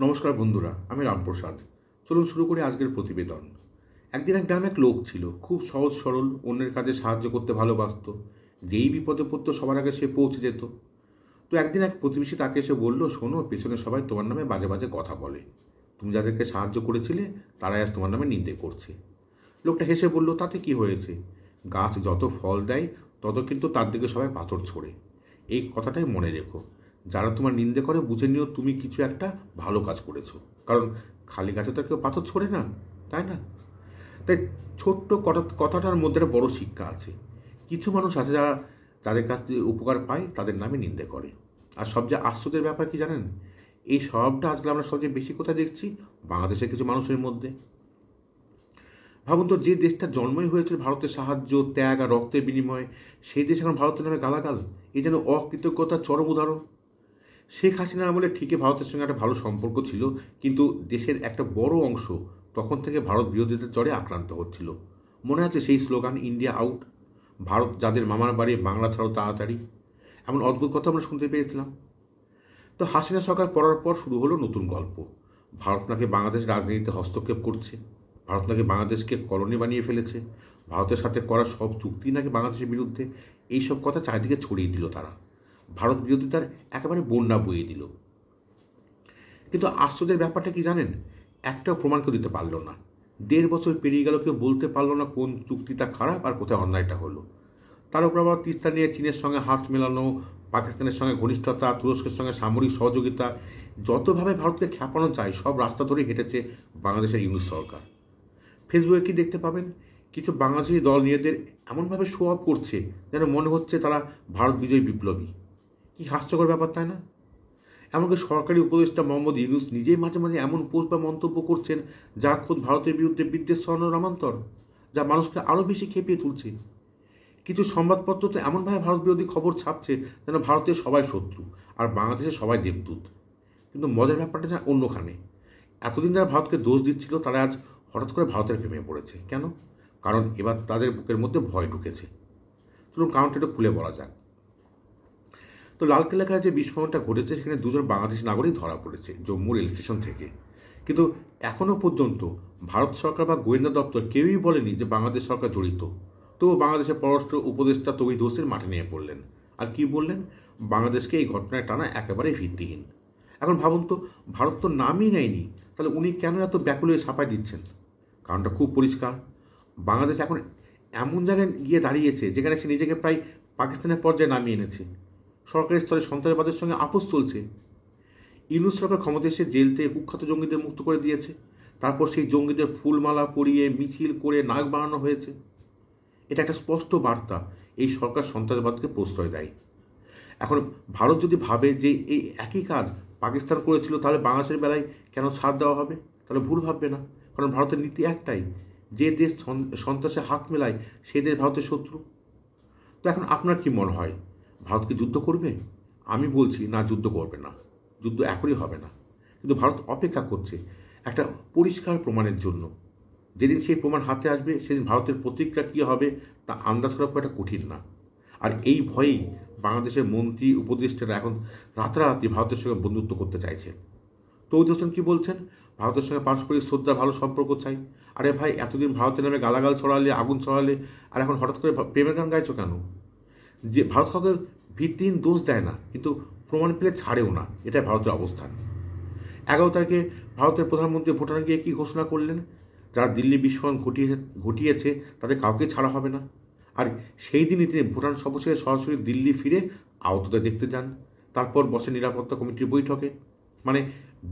নমস্কার বন্ধুরা, আমি রামপ্রসাদ। চলুন শুরু করি আজকের প্রতিবেদন। একদিন এক গ্রামে এক লোক ছিল, খুব সহজ সরল, অন্যের কাজে সাহায্য করতে ভালোবাসত। যেই বিপদে পড়তো সবার আগে সে পৌঁছে যেত। তো একদিন এক প্রতিবেশী তাকে এসে বলল, শোনো, পেছনে সবাই তোমার নামে বাজে বাজে কথা বলে। তুমি যাদেরকে সাহায্য করেছিলে তারাই আজ তোমার নামে নিন্দে করছে। লোকটা হেসে বলল, তাতে কি হয়েছে? গাছ যত ফল দেয় তত কিন্তু তার দিকে সবাই পাথর ছোড়ে। এই কথাটাই মনে রেখো। যারা তোমার নিন্দে করে বুঝে নিও তুমি কিছু একটা ভালো কাজ করেছো। কারণ খালি গাছে তো কেউ পাথর ছোড়ে না, তাই না? তাই ছোট্ট কথাটার মধ্যে একটা বড় শিক্ষা আছে। কিছু মানুষ আছে যারা যাদের কাছ থেকে উপকার পায় তাদের নামে নিন্দে করে। আর সবচেয়ে আশ্চর্যের ব্যাপার কি জানেন? এই স্বভাবটা আজকাল আমরা সবচেয়ে বেশি কোথায় দেখছি? বাংলাদেশের কিছু মানুষের মধ্যে। ভাবুন তো, যে দেশটা জন্মই হয়েছিল ভারতের সাহায্য, ত্যাগ আর রক্তের বিনিময়ে, সেই দেশ এখন ভারতের নামে গালাগাল। এই যেন অকৃতজ্ঞতার চরম উদাহরণ। শেখ হাসিনা আমলে ঠিকই ভারতের সঙ্গে একটা ভালো সম্পর্ক ছিল, কিন্তু দেশের একটা বড় অংশ তখন থেকে ভারত বিরোধীদের জ্বরে আক্রান্ত হচ্ছিল। মনে আছে সেই স্লোগান, ইন্ডিয়া আউট, ভারত যাদের মামার বাড়ি বাংলা ছাড়ো তাড়াতাড়ি। এমন অদ্ভুত কথা আমরা শুনতে পেয়েছিলাম। তো হাসিনা সরকার পড়ার পর শুরু হলো নতুন গল্প। ভারত নাকি বাংলাদেশ রাজনীতিতে হস্তক্ষেপ করছে, ভারত নাকি বাংলাদেশকে কলোনি বানিয়ে ফেলেছে, ভারতের সাথে করা সব চুক্তি নাকি বাংলাদেশের বিরুদ্ধে। এইসব কথা চারিদিকে ছড়িয়ে দিল তারা। ভারত বিরোধিতার একেবারে বন্যা বইয়ে দিল। কিন্তু আশ্চর্যের ব্যাপারটা কি জানেন? একটাও প্রমাণ কেউ দিতে পারল না। 1.5 বছর পেরিয়ে গেল, কেউ বলতে পারলো না কোন চুক্তিটা খারাপ আর কোথায় অন্যায়টা হলো। তার উপর আবার তিস্তা নিয়ে চীনের সঙ্গে হাত মেলানো, পাকিস্তানের সঙ্গে ঘনিষ্ঠতা, তুরস্কের সঙ্গে সামরিক সহযোগিতা, যতভাবে ভারতকে খ্যাপানো যায় সব রাস্তা ধরেই হেঁটেছে বাংলাদেশের ইউনূস সরকার। ফেসবুকে কি দেখতে পাবেন? কিছু বাংলাদেশি দল নিজেদের এমনভাবে শো অফ করছে যেন মনে হচ্ছে তারা ভারত বিজয়ী বিপ্লবী। কি হাস্যকর ব্যাপার, তাই না? এমনকি সরকারি উপদেষ্টা মোহাম্মদ ইউনূস নিজেই মাঝে মাঝে এমন পোস্ট বা মন্তব্য করছেন যা খোদ ভারতের বিরুদ্ধে বিদ্বেষ ছড়ানোর নামান্তর, যা মানুষকে আরও বেশি খেপিয়ে তুলছে। কিছু সংবাদপত্র তো এমনভাবে ভারত বিরোধী খবর ছাপছে যেন ভারতের সবাই শত্রু আর বাংলাদেশের সবাই দেবদূত। কিন্তু মজার ব্যাপারটা যা অন্যখানে। এতদিন যারা ভারতকে দোষ দিচ্ছিল তারা আজ হঠাৎ করে ভারতের প্রেমে পড়েছে। কেন? কারণ এবার তাদের বুকের মধ্যে ভয় ঢুকেছে। চলুন কারণটা একটু খুলে বলা যাক। তো লালকেল্লা যে বিস্ফোরণটা ঘটেছে সেখানে দুজন বাংলাদেশি নাগরিক ধরা পড়েছে জম্মু রেল স্টেশন থেকে। কিন্তু এখনও পর্যন্ত ভারত সরকার বা গোয়েন্দা দপ্তর কেউই বলেনি যে বাংলাদেশ সরকার জড়িত। তো বাংলাদেশের পররাষ্ট্র উপদেষ্টা তৌহিদ হোসেন মাঠে নিয়ে পড়লেন। আর কি বললেন? বাংলাদেশকে এই ঘটনায় টানা একেবারেই ভিত্তিহীন। এখন ভাবুন তো, ভারত তো নামই নেয়নি, তাহলে উনি কেন এত ব্যাকুল হয়ে ছাপাই দিচ্ছেন? কারণটা খুব পরিষ্কার। বাংলাদেশ এখন এমন জায়গায় গিয়ে দাঁড়িয়েছে যেখানে সে নিজেকে প্রায় পাকিস্তানের পর্যায়ে নামিয়ে এনেছে। সরকারি স্তরে সন্ত্রাসবাদের সঙ্গে আপোস চলছে। ইউনূস সরকার ক্ষমতা এসে জেল থেকে কুখ্যাত জঙ্গিদের মুক্ত করে দিয়েছে। তারপর সেই জঙ্গিদের ফুলমালা পরিয়ে মিছিল করে নায়ক বানানো হয়েছে। এটা একটা স্পষ্ট বার্তা, এই সরকার সন্ত্রাসবাদকে প্রশ্রয় দেয়। এখন ভারত যদি ভাবে যে এই একই কাজ পাকিস্তান করেছিল, তাহলে বাংলাদেশের বেলায় কেন ছাড় দেওয়া হবে? তাহলে ভুল ভাববে না। কারণ ভারতের নীতি একটাই, যে দেশ সন্ত্রাসে হাত মেলায় সে দেশ ভারতের শত্রু। তো এখন আপনার কি মনে হয়, ভারত কি যুদ্ধ করবে? আমি বলছি না, যুদ্ধ করবে না। যুদ্ধ এখনই হবে না। কিন্তু ভারত অপেক্ষা করছে একটা পরিষ্কার প্রমাণের জন্য। যেদিন সেই প্রমাণ হাতে আসবে সেদিন ভারতের প্রতিক্রিয়া কী হবে তা আন্দাজ করা খুব একটা কঠিন না। আর এই ভয়েই বাংলাদেশের মন্ত্রী উপদেষ্টারা এখন রাতারাতি ভারতের সঙ্গে বন্ধুত্ব করতে চাইছে। তৌহিদ হোসেন কী বলছেন? ভারতের সঙ্গে পারস্পরিক শ্রদ্ধা, ভালো সম্পর্ক চাই। আরে ভাই, এতদিন ভারতের নামে গালাগাল ছড়ালে, আগুন ছড়ালে, আর এখন হঠাৎ করে প্রেমের গান গাইছো কেন? যে ভারত কাউকে ভিত্তিহীন দোষ দেয় না, কিন্তু প্রমাণ পেলে ছাড়েও না। এটাই ভারতের অবস্থান। 11 তারিখে ভারতের প্রধানমন্ত্রী ভুটানে গিয়ে কী ঘোষণা করলেন? যারা দিল্লি বিস্ফোরণ ঘটিয়েছে তাদের কাউকে ছাড়া হবে না। আর সেই দিনই তিনি ভুটান সফর শেষে সরাসরি দিল্লি ফিরে আহতদের দেখতে যান। তারপর বসে নিরাপত্তা কমিটির বৈঠকে। মানে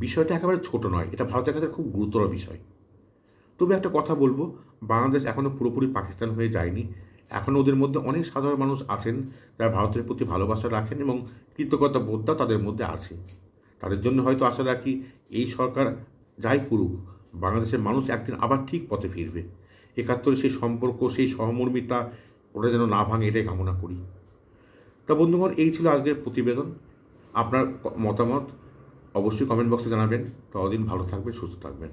বিষয়টা একেবারে ছোট নয়, এটা ভারতের কাছে খুব গুরুতর বিষয়। তবে একটা কথা বলবো, বাংলাদেশ এখনও পুরোপুরি পাকিস্তান হয়ে যায়নি। এখনও ওদের মধ্যে অনেক সাধারণ মানুষ আছেন যারা ভারতের প্রতি ভালোবাসা রাখেন এবং কৃতজ্ঞতা বোধটা তাদের মধ্যে আছে। তাদের জন্য হয়তো আশা রাখি এই সরকার যাই করুক, বাংলাদেশের মানুষ একদিন আবার ঠিক পথে ফিরবে। 71 সেই সম্পর্ক, সেই সহমর্মিতা ওটা যেন না ভাঙে, এটাই কামনা করি। তা বন্ধুগণ, এই ছিল আজকের প্রতিবেদন। আপনার মতামত অবশ্যই কমেন্ট বক্সে জানাবেন। ততদিন ভালো থাকবেন, সুস্থ থাকবেন।